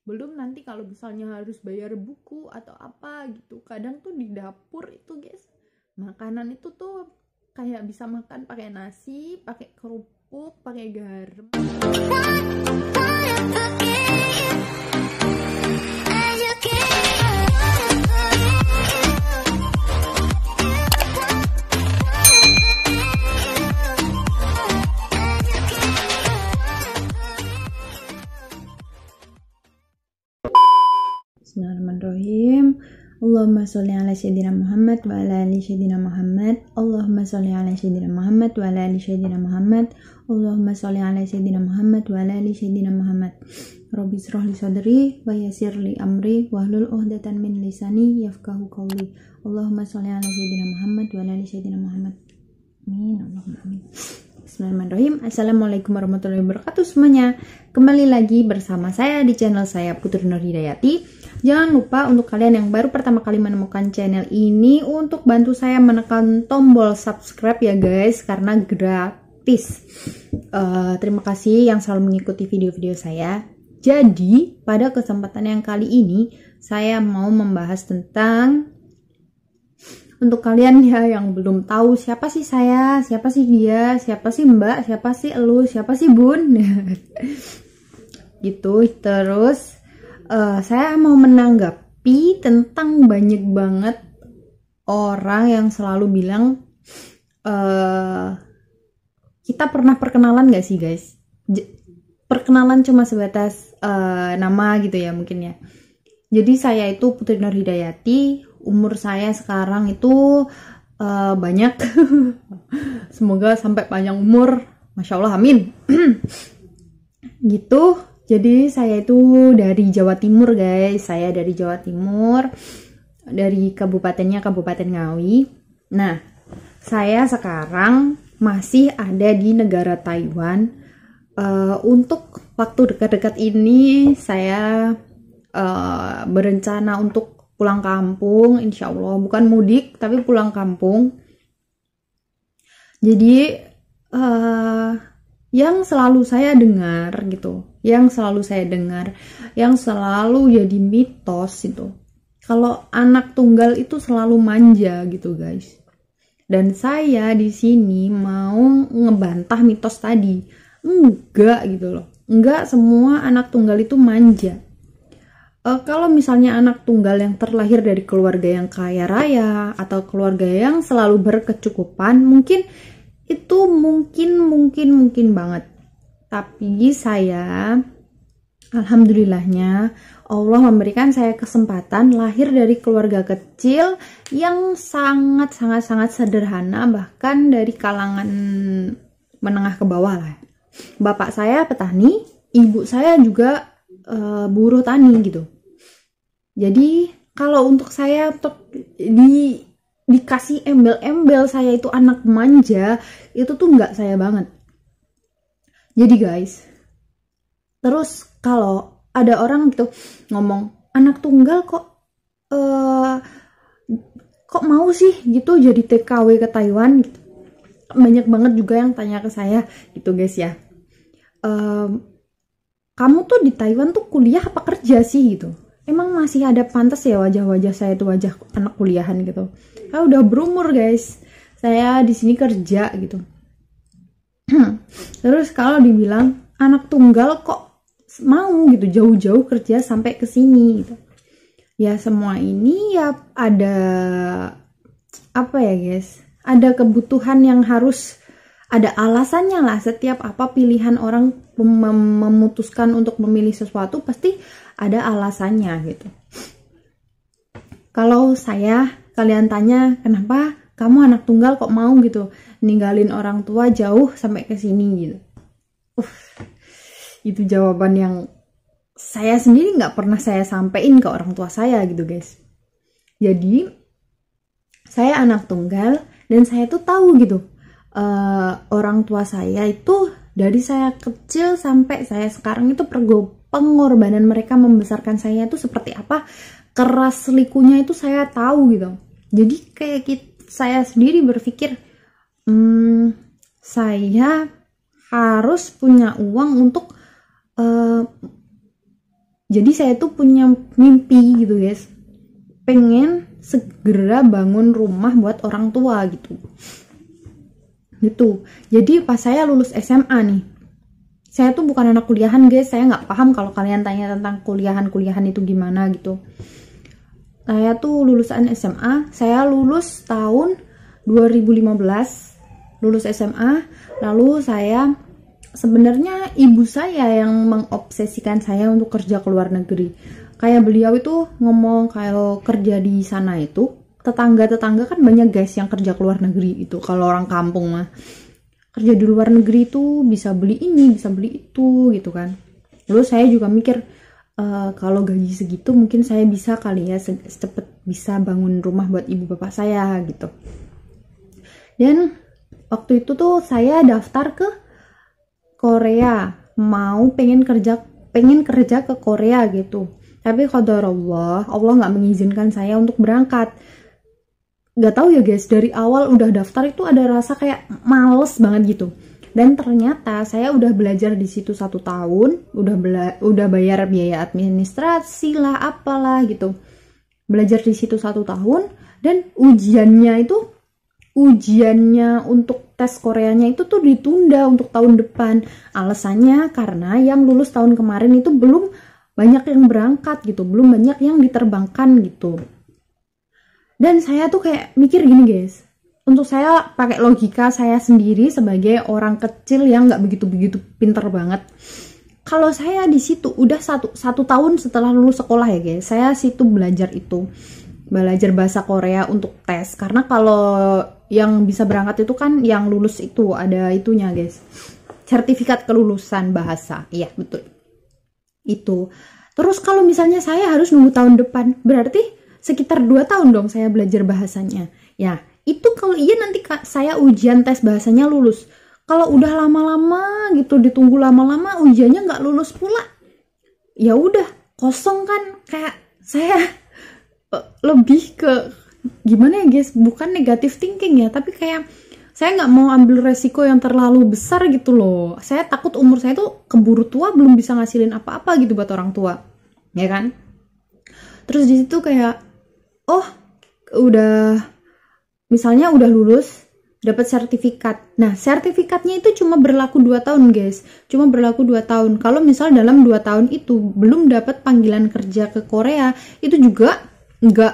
Belum nanti kalau misalnya harus bayar buku atau apa gitu. Kadang tuh di dapur itu guys, makanan itu tuh kayak bisa makan pakai nasi, pakai kerupuk, pakai garam. Bismillahirrahmanirrahim. Allahumma sholli ala sayyidina Muhammad wa ala ali sayyidina Muhammad. Allahumma sholli ala sayyidina Muhammad wa ala ali sayyidina Muhammad. Allahumma sholli ala sayyidina Muhammad wa ala ali sayyidina Muhammad. Rabbi shrah li sadri wa yassir li amri wahlul 'uqdatam min lisani yafqahu qawli. Allahumma sholli ala sayyidina Muhammad wa ala ali sayyidina Muhammad. Amin. Allahumma amin. Bismillahirrahmanirrahim. Assalamualaikum warahmatullahi wabarakatuh semuanya. Kembali lagi bersama saya di channel saya Putri Nur Hidayati. Jangan lupa untuk kalian yang baru pertama kali menemukan channel ini untuk bantu saya menekan tombol subscribe ya guys, karena gratis. Terima kasih yang selalu mengikuti video-video saya. Jadi pada kesempatan yang kali ini saya mau membahas tentang, untuk kalian ya yang belum tahu siapa sih saya, siapa sih dia, siapa sih mbak, siapa sih elu, siapa sih bun gitu. Terus saya mau menanggapi tentang banyak banget orang yang selalu bilang kita pernah perkenalan gak sih guys? Perkenalan cuma sebatas nama gitu ya mungkin ya. Jadi saya itu Putri Nur Hidayati. Umur saya sekarang itu banyak. Semoga sampai panjang umur, Masya Allah, amin. Gitu. Jadi saya itu dari Jawa Timur guys. Saya dari Jawa Timur, dari kabupatennya Kabupaten Ngawi. Nah, saya sekarang masih ada di negara Taiwan. Untuk waktu dekat-dekat ini saya berencana untuk pulang kampung, insya Allah. Bukan mudik, tapi pulang kampung. Jadi yang selalu saya dengar gitu, yang selalu jadi mitos itu, kalau anak tunggal itu selalu manja gitu guys. Dan saya di sini mau ngebantah mitos tadi. Enggak gitu loh. Enggak semua anak tunggal itu manja. Kalau misalnya anak tunggal yang terlahir dari keluarga yang kaya raya atau keluarga yang selalu berkecukupan, mungkin itu mungkin banget. Tapi saya, alhamdulillahnya, Allah memberikan saya kesempatan lahir dari keluarga kecil yang sangat sederhana, bahkan dari kalangan menengah ke bawah lah. Bapak saya petani, ibu saya juga buruh tani gitu. Jadi kalau untuk saya untuk dikasih embel-embel saya itu anak manja, itu tuh nggak saya banget. Jadi guys, terus kalau ada orang gitu ngomong anak tunggal kok mau sih gitu jadi TKW ke Taiwan gitu. Banyak banget juga yang tanya ke saya gitu guys ya. Kamu tuh di Taiwan tuh kuliah apa kerja sih gitu? Emang masih ada pantas ya wajah-wajah saya itu wajah anak kuliahan gitu? Saya udah berumur guys, saya di sini kerja gitu. Terus kalau dibilang anak tunggal kok mau gitu jauh-jauh kerja sampai ke sini gitu? Ya semua ini ya ada apa ya guys? Ada kebutuhan yang harus ada alasannya lah. Setiap apa pilihan orang memutuskan untuk memilih sesuatu pasti ada alasannya gitu. Kalau kalian tanya kenapa kamu anak tunggal kok mau gitu ninggalin orang tua jauh sampai ke sini gitu. Itu jawaban yang saya sendiri nggak pernah saya sampein ke orang tua saya gitu guys. Jadi saya anak tunggal dan saya tuh tahu gitu orang tua saya itu dari saya kecil sampai saya sekarang itu pengorbanan mereka membesarkan saya itu seperti apa, keras likunya itu saya tahu gitu. Jadi kayak saya sendiri berpikir saya harus punya uang untuk Jadi saya tuh punya mimpi gitu guys, pengen segera bangun rumah buat orang tua gitu. Jadi pas saya lulus SMA nih, saya tuh bukan anak kuliahan guys, saya nggak paham kalau kalian tanya tentang kuliahan itu gimana gitu. Saya tuh lulusan SMA, saya lulus tahun 2015, lulus SMA, lalu saya sebenarnya ibu saya yang mengobsesikan saya untuk kerja ke luar negeri. Kayak beliau itu ngomong kalau kerja di sana itu, tetangga-tetangga kan banyak guys yang kerja ke luar negeri itu, kalau orang kampung mah. Kerja di luar negeri itu bisa beli ini, bisa beli itu gitu kan. Lalu saya juga mikir, kalau gaji segitu mungkin saya bisa kali ya cepet bisa bangun rumah buat ibu bapak saya gitu. Dan waktu itu tuh saya daftar ke Korea, pengen kerja ke Korea gitu. Tapi qadarullah, Allah nggak mengizinkan saya untuk berangkat. Nggak tahu ya guys, dari awal udah daftar itu ada rasa kayak males banget gitu. Dan ternyata saya udah belajar di situ 1 tahun, udah bayar biaya administrasi lah, apalah gitu. Belajar di situ 1 tahun, dan ujiannya untuk tes Koreanya itu tuh ditunda untuk tahun depan. Alasannya karena yang lulus tahun kemarin itu belum banyak yang berangkat gitu, belum banyak yang diterbangkan gitu. Dan saya tuh kayak mikir gini guys, untuk saya pakai logika saya sendiri sebagai orang kecil yang nggak begitu pinter banget. Kalau saya di situ udah satu tahun setelah lulus sekolah ya guys, saya situ belajar bahasa Korea untuk tes. Karena kalau yang bisa berangkat itu kan yang lulus itu ada itunya guys, sertifikat kelulusan bahasa. Iya betul itu. Terus kalau misalnya saya harus nunggu tahun depan, berarti sekitar 2 tahun dong saya belajar bahasanya. Ya itu kalau iya nanti saya ujian tes bahasanya lulus. Kalau udah lama-lama gitu, ditunggu lama-lama ujiannya nggak lulus pula, ya udah kosong kan. Kayak saya lebih ke gimana ya guys, bukan negative thinking ya, tapi kayak saya nggak mau ambil resiko yang terlalu besar gitu loh. Saya takut umur saya tuh keburu tua, belum bisa ngasilin apa-apa gitu buat orang tua, ya kan. Terus di situ kayak misalnya udah lulus, dapat sertifikat. Nah, sertifikatnya itu cuma berlaku 2 tahun, guys. Cuma berlaku 2 tahun. Kalau misal dalam 2 tahun itu belum dapat panggilan kerja ke Korea, itu juga nggak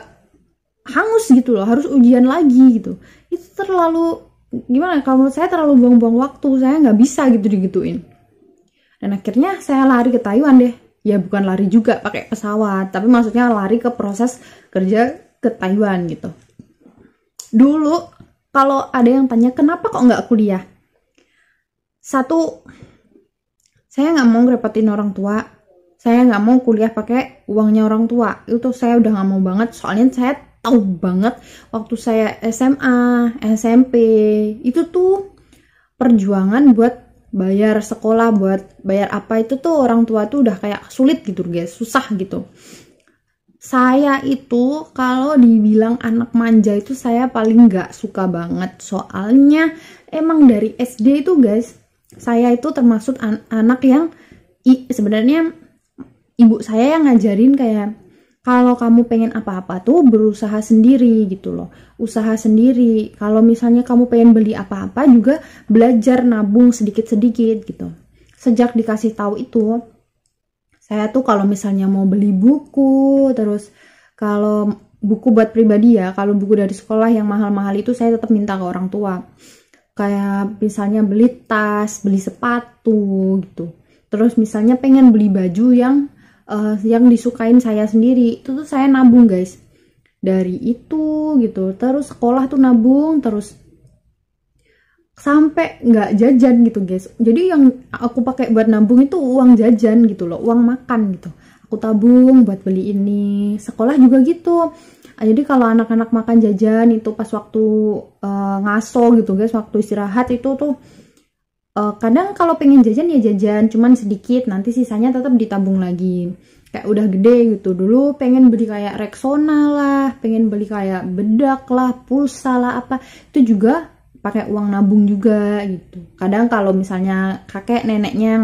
hangus gitu loh. Harus ujian lagi gitu. Itu terlalu, gimana? Kalau menurut saya terlalu buang-buang waktu. Saya nggak bisa gitu digituin. Dan akhirnya saya lari ke Taiwan deh. Ya bukan lari juga pakai pesawat, tapi maksudnya lari ke proses kerja ke Taiwan gitu. Dulu kalau ada yang tanya kenapa kok nggak kuliah, satu, saya nggak mau ngerepotin orang tua, saya nggak mau kuliah pakai uangnya orang tua, itu saya udah nggak mau banget. Soalnya saya tahu banget waktu saya SMA, SMP itu tuh perjuangan buat bayar sekolah, buat bayar apa itu tuh orang tua tuh udah kayak sulit gitu guys, susah gitu. Saya itu kalau dibilang anak manja itu saya paling nggak suka banget. Soalnya emang dari SD itu guys, saya itu termasuk anak yang sebenarnya ibu saya yang ngajarin kayak kalau kamu pengen apa-apa tuh berusaha sendiri gitu loh, usaha sendiri. Kalau misalnya kamu pengen beli apa-apa juga belajar nabung sedikit-sedikit gitu. Sejak dikasih tahu itu, saya tuh kalau misalnya mau beli buku, terus kalau buku buat pribadi ya, kalau buku dari sekolah yang mahal-mahal itu saya tetap minta ke orang tua. Kayak misalnya beli tas, beli sepatu gitu. Terus misalnya pengen beli baju yang disukain saya sendiri, itu tuh saya nabung guys. Dari itu gitu, terus sekolah tuh nabung, terus sampai nggak jajan gitu guys. Jadi yang aku pakai buat nabung itu uang jajan gitu loh, uang makan gitu. Aku tabung buat beli ini. Sekolah juga gitu. Jadi kalau anak-anak makan jajan itu pas waktu ngaso gitu guys, waktu istirahat itu tuh kadang kalau pengen jajan ya jajan, cuman sedikit, nanti sisanya tetap ditabung lagi. Kayak udah gede gitu, dulu pengen beli kayak Rexona lah, pengen beli kayak bedak lah, pulsa lah apa, itu juga pakai uang nabung juga gitu. Kadang kalau misalnya kakek neneknya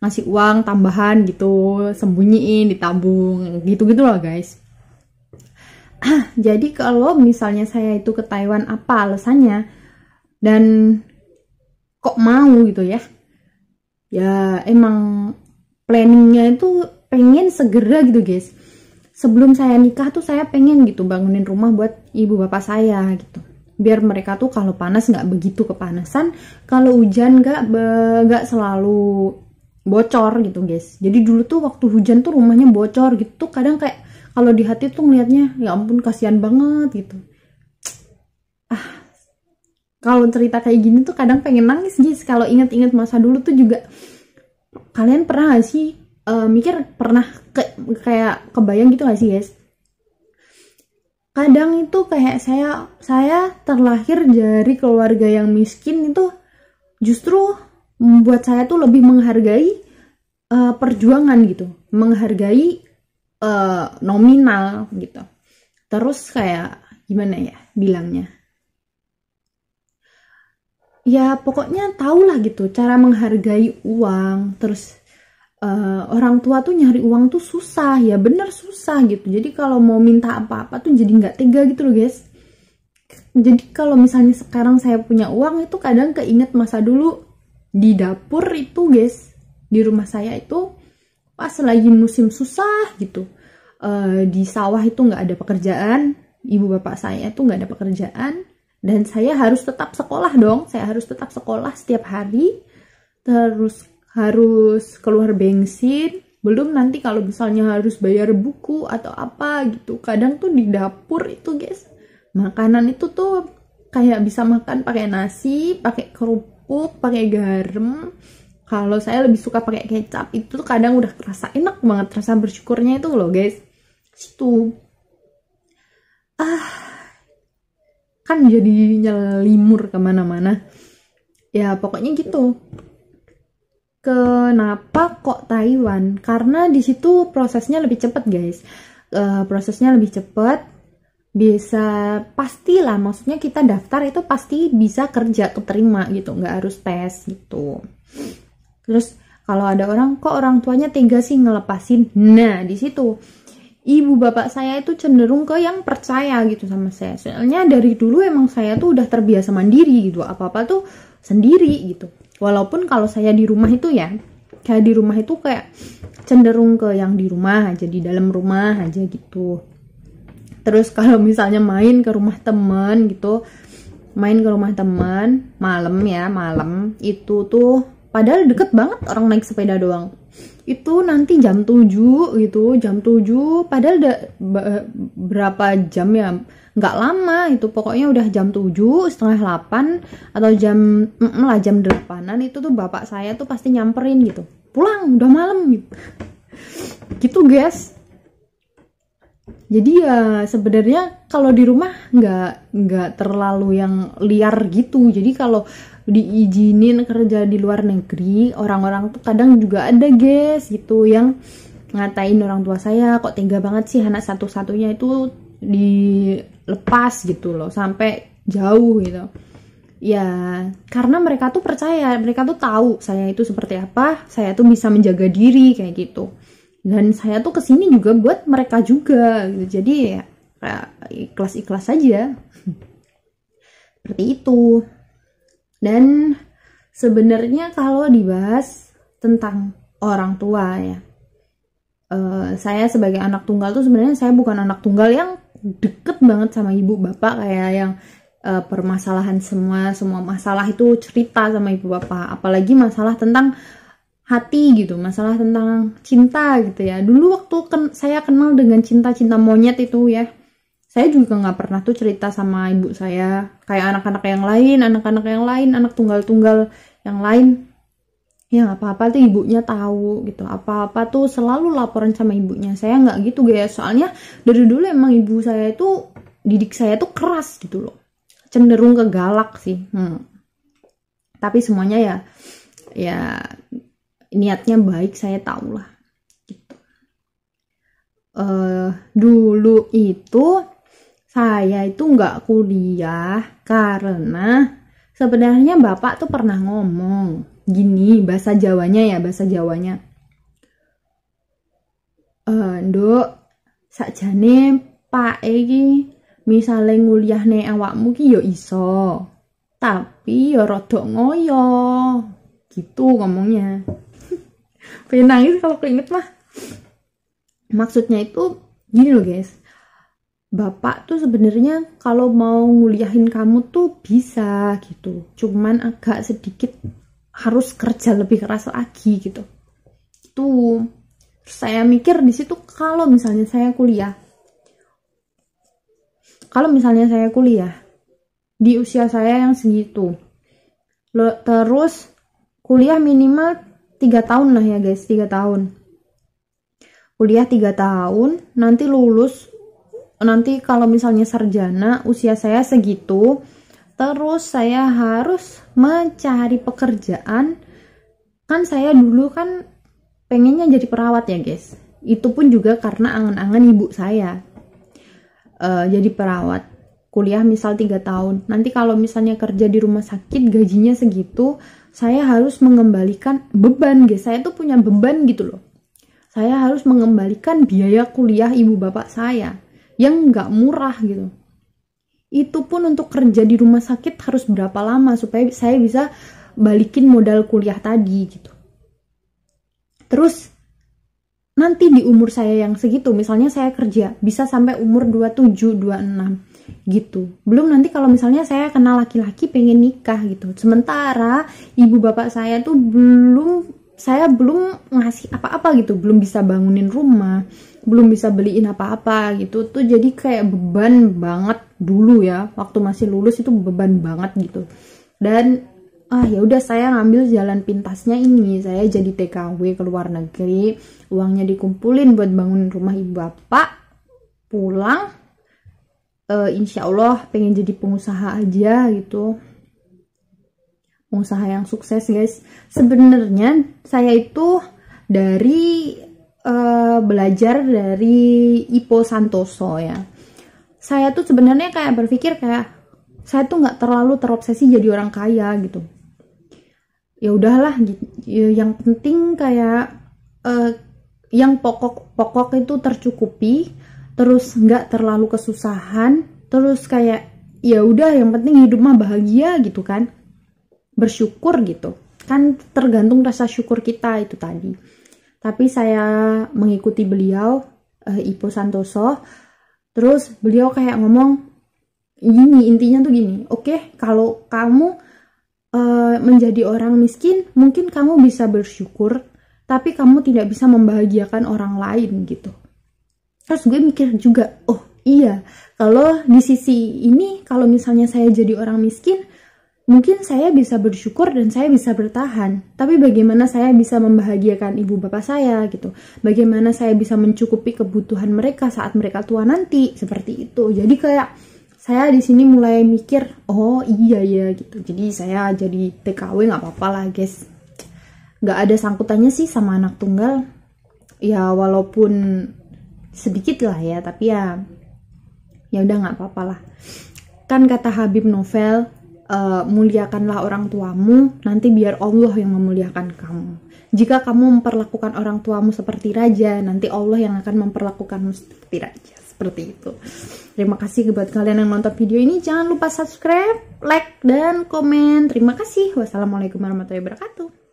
ngasih uang tambahan gitu, sembunyiin, ditabung, gitu-gitu loh guys. Jadi kalau misalnya saya itu ke Taiwan, apa alasannya dan kok mau gitu ya, ya emang planningnya itu pengen segera gitu guys. Sebelum saya nikah tuh saya pengen gitu bangunin rumah buat ibu bapak saya gitu, biar mereka tuh kalau panas nggak begitu kepanasan, kalau hujan nggak selalu bocor gitu guys. Jadi dulu tuh waktu hujan tuh rumahnya bocor gitu tuh, kadang kayak kalau di hati tuh ngelihatnya ya ampun kasihan banget gitu. Kalau cerita kayak gini tuh kadang pengen nangis guys. Kalau inget-inget masa dulu tuh juga, kalian pernah gak sih mikir, pernah kayak kebayang gitu gak sih guys? Kadang itu kayak saya terlahir dari keluarga yang miskin itu justru membuat saya tuh lebih menghargai perjuangan gitu, menghargai nominal gitu. Terus kayak gimana ya bilangnya, ya pokoknya tau lah gitu cara menghargai uang. Terus orang tua tuh nyari uang tuh susah, ya bener susah gitu. Jadi kalau mau minta apa-apa tuh jadi nggak tega gitu loh guys. Jadi kalau misalnya sekarang saya punya uang itu kadang keinget masa dulu di dapur itu guys, di rumah saya itu pas lagi musim susah gitu, di sawah itu nggak ada pekerjaan, ibu bapak saya tuh nggak ada pekerjaan, dan saya harus tetap sekolah dong. Saya harus tetap sekolah setiap hari, terus harus keluar bensin, belum nanti kalau misalnya harus bayar buku atau apa gitu. Kadang tuh di dapur itu guys, makanan itu tuh kayak bisa makan pakai nasi, pakai kerupuk, pakai garam. Kalau saya lebih suka pakai kecap, itu tuh kadang udah rasa enak banget, rasa bersyukurnya itu loh guys. Situ kan jadi nyelimur kemana-mana. Ya pokoknya gitu. Kenapa kok Taiwan? Karena di situ prosesnya lebih cepat guys. Prosesnya lebih cepat, bisa pastilah, maksudnya kita daftar itu pasti bisa kerja, keterima gitu, nggak harus tes gitu. Terus kalau ada orang, kok orang tuanya tega sih ngelepasin? Nah di situ ibu bapak saya itu cenderung ke yang percaya gitu sama saya. Soalnya dari dulu emang saya tuh udah terbiasa mandiri gitu, apa-apa tuh sendiri gitu. Walaupun kalau saya di rumah itu ya, kayak di rumah itu kayak cenderung ke yang di rumah aja, di dalam rumah aja gitu. Terus kalau misalnya main ke rumah teman gitu, main ke rumah teman malam itu tuh padahal deket banget, orang naik sepeda doang. Itu nanti jam 7 gitu, jam 7 padahal udah berapa jam ya, nggak lama itu, pokoknya udah jam 7, setengah 8 atau jam 8-an itu tuh bapak saya tuh pasti nyamperin gitu, pulang udah malam gitu. Gitu guys. Jadi ya sebenarnya kalau di rumah nggak terlalu yang liar gitu. Jadi kalau diizinin kerja di luar negeri, orang-orang tuh kadang juga ada guys gitu yang ngatain orang tua saya, kok tega banget sih anak satu-satunya itu dilepas gitu loh sampai jauh gitu. Ya karena mereka tuh percaya, mereka tuh tahu saya itu seperti apa, saya tuh bisa menjaga diri kayak gitu. Dan saya tuh kesini juga buat mereka juga gitu. Jadi ya ikhlas-ikhlas aja. Seperti itu. Dan sebenarnya kalau dibahas tentang orang tua ya, saya sebagai anak tunggal tuh sebenarnya saya bukan anak tunggal yang deket banget sama ibu bapak kayak yang permasalahan semua masalah itu cerita sama ibu bapak, apalagi masalah tentang hati gitu, masalah tentang cinta gitu ya. Dulu waktu saya kenal dengan cinta-cinta monyet itu ya, saya juga nggak pernah tuh cerita sama ibu saya kayak anak-anak yang lain, anak tunggal-tunggal yang lain yang apa-apa tuh ibunya tahu gitu, apa-apa tuh selalu laporan sama ibunya. Saya nggak gitu guys, soalnya dari dulu emang ibu saya itu didik saya tuh keras gitu loh, cenderung ke galak sih. Tapi semuanya ya niatnya baik, saya tahu lah gitu. Dulu itu saya itu nggak kuliah karena sebenarnya bapak tuh pernah ngomong gini, bahasa Jawanya ya, bahasa Jawanya. Nduk, sakjane Pak iki misale nguliahne awakmu ki ya iso. Tapi ya rada ngoyo. Gitu ngomongnya. Pengen nangis kalau keinget mah. Maksudnya itu gini loh guys. Bapak tuh sebenarnya kalau mau nguliahin kamu tuh bisa gitu. Cuman agak sedikit harus kerja lebih keras lagi gitu. Itu saya mikir di situ kalau misalnya saya kuliah di usia saya yang segitu, terus kuliah minimal 3 tahun lah ya guys, 3 tahun. Kuliah 3 tahun, nanti lulus, nanti kalau misalnya sarjana, usia saya segitu, terus saya harus mencari pekerjaan. Kan saya dulu kan pengennya jadi perawat ya guys. Itu pun juga karena angan-angan ibu saya. Jadi perawat. Kuliah misal 3 tahun. Nanti kalau misalnya kerja di rumah sakit gajinya segitu, saya harus mengembalikan beban guys. Saya tuh punya beban gitu loh. Saya harus mengembalikan biaya kuliah ibu bapak saya yang nggak murah gitu. Itu pun untuk kerja di rumah sakit harus berapa lama supaya saya bisa balikin modal kuliah tadi gitu. Terus nanti di umur saya yang segitu, misalnya saya kerja bisa sampai umur 27, 26 gitu. Belum nanti kalau misalnya saya kenal laki-laki pengen nikah gitu. Sementara ibu bapak saya tuh belum ngasih apa-apa gitu, belum bisa bangunin rumah, belum bisa beliin apa-apa gitu. Tuh jadi kayak beban banget dulu ya, waktu masih lulus itu beban banget gitu. Dan ya udah saya ngambil jalan pintasnya ini, saya jadi TKW ke luar negeri, uangnya dikumpulin buat bangun rumah ibu bapak, pulang, insya Allah pengen jadi pengusaha aja gitu, pengusaha yang sukses guys. Sebenarnya saya itu dari belajar dari Ipo Santoso ya. Saya tuh sebenarnya kayak berpikir kayak saya tuh nggak terlalu terobsesi jadi orang kaya gitu. Ya udahlah, yang penting kayak yang pokok itu tercukupi, terus nggak terlalu kesusahan, terus kayak ya udah yang penting hidup mah bahagia gitu kan, bersyukur gitu kan, tergantung rasa syukur kita itu tadi. Tapi saya mengikuti beliau, Ipo Santoso, terus beliau kayak ngomong gini, intinya tuh gini, oke, kalau kamu menjadi orang miskin, mungkin kamu bisa bersyukur, tapi kamu tidak bisa membahagiakan orang lain gitu. Terus gue mikir juga, oh iya, kalau di sisi ini, kalau misalnya saya jadi orang miskin, mungkin saya bisa bersyukur dan saya bisa bertahan. Tapi bagaimana saya bisa membahagiakan ibu bapak saya gitu? Bagaimana saya bisa mencukupi kebutuhan mereka saat mereka tua nanti? Seperti itu. Jadi kayak saya di sini mulai mikir, oh iya ya gitu. Jadi saya jadi TKW nggak apa-apa lah guys. Nggak ada sangkutannya sih sama anak tunggal. Ya walaupun sedikit lah ya, tapi ya udah nggak apa-apa lah. Kan kata Habib Novel, muliakanlah orang tuamu, nanti biar Allah yang memuliakan kamu. Jika kamu memperlakukan orang tuamu seperti raja, nanti Allah yang akan memperlakukanmu seperti raja. Seperti itu. Terima kasih buat kalian yang nonton video ini. Jangan lupa subscribe, like, dan komen. Terima kasih. Wassalamualaikum warahmatullahi wabarakatuh.